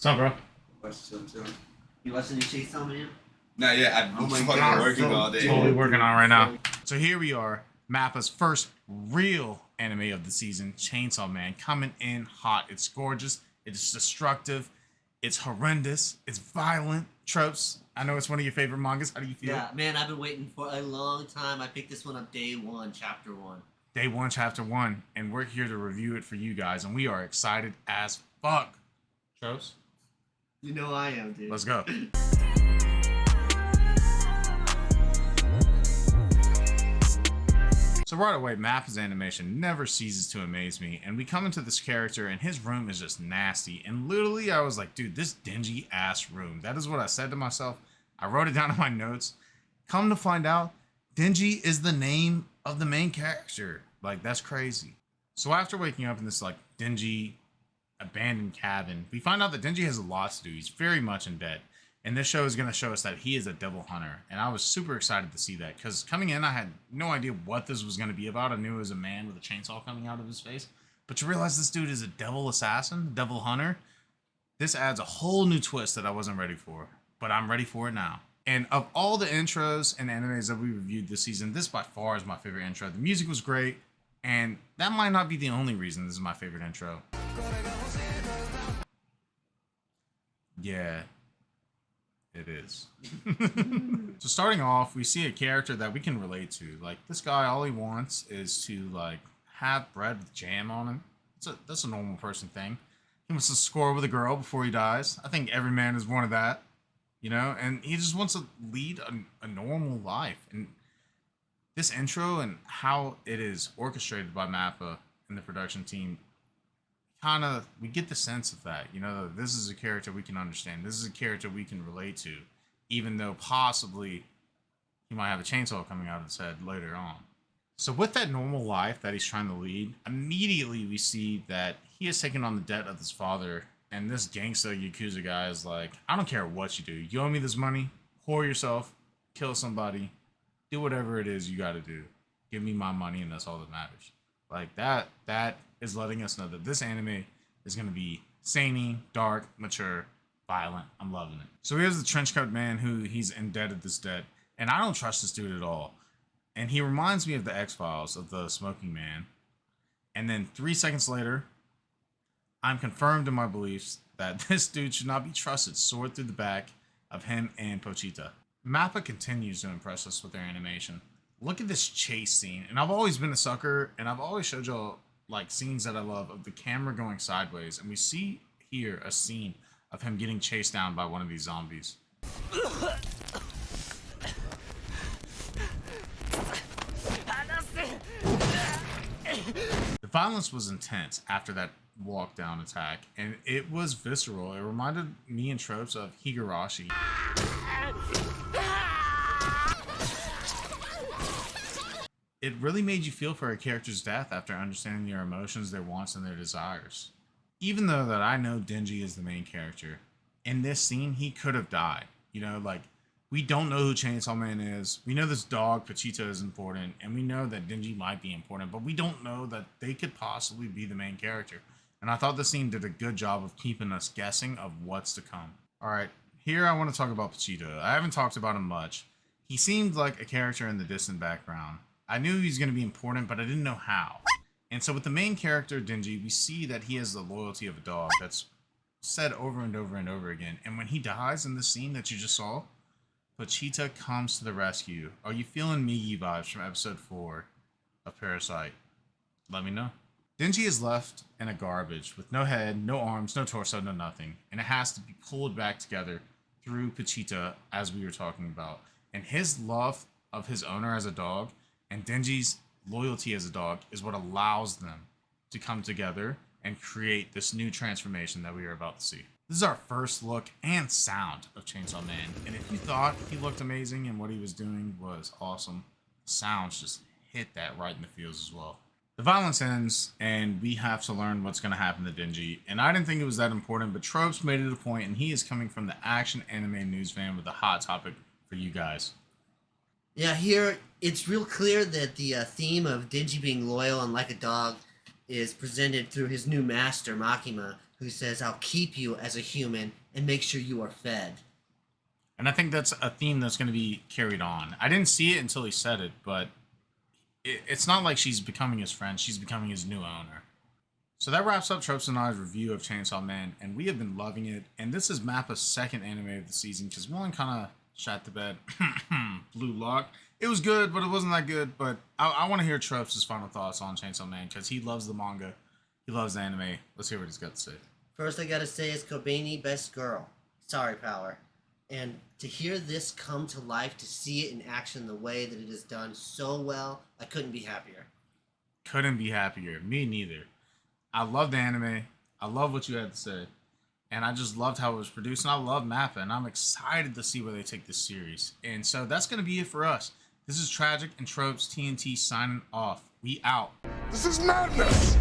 What's up, bro? Watch some too. You watching the Chainsaw Man? Not yet. I've been fucking working all day. Totally working on it right now. So here we are, MAPPA's first real anime of the season, Chainsaw Man, coming in hot. It's gorgeous. It's destructive. It's horrendous. It's violent. Tropes. I know it's one of your favorite mangas. How do you feel? Yeah, man, I've been waiting for a long time. I picked this one up day one, chapter one. Day one, chapter one, and we're here to review it for you guys, and we are excited as fuck. Tropes? You know I am, dude. Let's go. So right away, MAPPA's animation never ceases to amaze me, and we come into this character, and his room is just nasty, and literally I was like, dude, this dingy-ass room. That is what I said to myself. I wrote it down in my notes. Come to find out, Dingy is the name of the main character. Like, that's crazy. So after waking up in this, like, dingy, abandoned cabin, we find out that Dingy has a lot to do. He's very much in debt. And this show is going to show us that he is a devil hunter. And I was super excited to see that. Because coming in, I had no idea what this was going to be about. I knew it was a man with a chainsaw coming out of his face. But to realize this dude is a devil assassin, a devil hunter, this adds a whole new twist that I wasn't ready for. But I'm ready for it now. And of all the intros and animes that we reviewed this season, this by far is my favorite intro. The music was great. And that might not be the only reason this is my favorite intro. Yeah. It is. So starting off, we see a character that we can relate to. Like, this guy, all he wants is to, like, have bread with jam on him. That's a normal person thing. He wants to score with a girl before he dies. I think every man has wanted that, you know? And he just wants to lead a normal life. And this intro and how it is orchestrated by MAPPA and the production team, we get the sense of that, you know, this is a character we can understand. This is a character we can relate to, even though possibly he might have a chainsaw coming out of his head later on. So with that normal life that he's trying to lead, immediately we see that he has taken on the debt of his father. And this gangsta Yakuza guy is like, I don't care what you do. You owe me this money, whore yourself, kill somebody, do whatever it is you got to do. Give me my money and that's all that matters. Like that is letting us know that this anime is going to be zany, dark, mature, violent. I'm loving it. So here's the trenchcoat man who he's indebted this debt. And I don't trust this dude at all. And he reminds me of the X-Files of the smoking man. And then 3 seconds later, I'm confirmed in my beliefs that this dude should not be trusted. Sword through the back of him and Pochita. MAPPA continues to impress us with their animation. Look at this chase scene. And I've always been a sucker, and I've always showed y'all like scenes that I love of the camera going sideways. And we see here a scene of him getting chased down by one of these zombies. The violence was intense after that walk down attack, and it was visceral. It reminded me in Tropes of Higurashi. It really made you feel for a character's death after understanding their emotions, their wants, and their desires. Even though that I know Dingy is the main character, in this scene, he could have died. You know, like, we don't know who Chainsaw Man is. We know this dog, Pochita, is important, and we know that Dingy might be important, but we don't know that they could possibly be the main character. And I thought the scene did a good job of keeping us guessing of what's to come. Alright, here I want to talk about Pochita. I haven't talked about him much. He seemed like a character in the distant background. I knew he was going to be important, but I didn't know how. And so with the main character, Dingy, we see that he has the loyalty of a dog. That's said over and over and over again. And when he dies in the scene that you just saw, Pochita comes to the rescue. Are you feeling Migi vibes from episode 4 of Parasite? Let me know. Dingy is left in a garbage with no head, no arms, no torso, no nothing. And it has to be pulled back together through Pochita, as we were talking about. And his love of his owner as a dog and Dingy's loyalty as a dog is what allows them to come together and create this new transformation that we are about to see. This is our first look and sound of Chainsaw Man. And if you thought he looked amazing and what he was doing was awesome, the sounds just hit that right in the feels as well. The violence ends, and we have to learn what's going to happen to Dingy. And I didn't think it was that important, but Tropes made it a point, and he is coming from the action anime news van with a hot topic for you guys. Yeah, here it's real clear that the theme of Dingy being loyal and like a dog is presented through his new master, Makima, who says, "I'll keep you as a human and make sure you are fed." And I think that's a theme that's going to be carried on. I didn't see it until he said it, but it's not like she's becoming his friend. She's becoming his new owner. So that wraps up Tropes and I's review of Chainsaw Man, and we have been loving it. And this is MAPPA's second anime of the season, because one kind of shot the bed. Blue Lock. It was good, but it wasn't that good. But I want to hear Tropes' final thoughts on Chainsaw Man, because he loves the manga. He loves the anime. Let's hear what he's got to say. First, I gotta say is Kobeni, best girl. Sorry, Power. And to hear this come to life, to see it in action the way that it is done so well, I couldn't be happier. Couldn't be happier. Me neither. I love the anime. I love what you had to say. And I just loved how it was produced. And I love MAPPA. And I'm excited to see where they take this series. And so that's going to be it for us. This is Tragic and Tropes TNT signing off. We out. This is madness!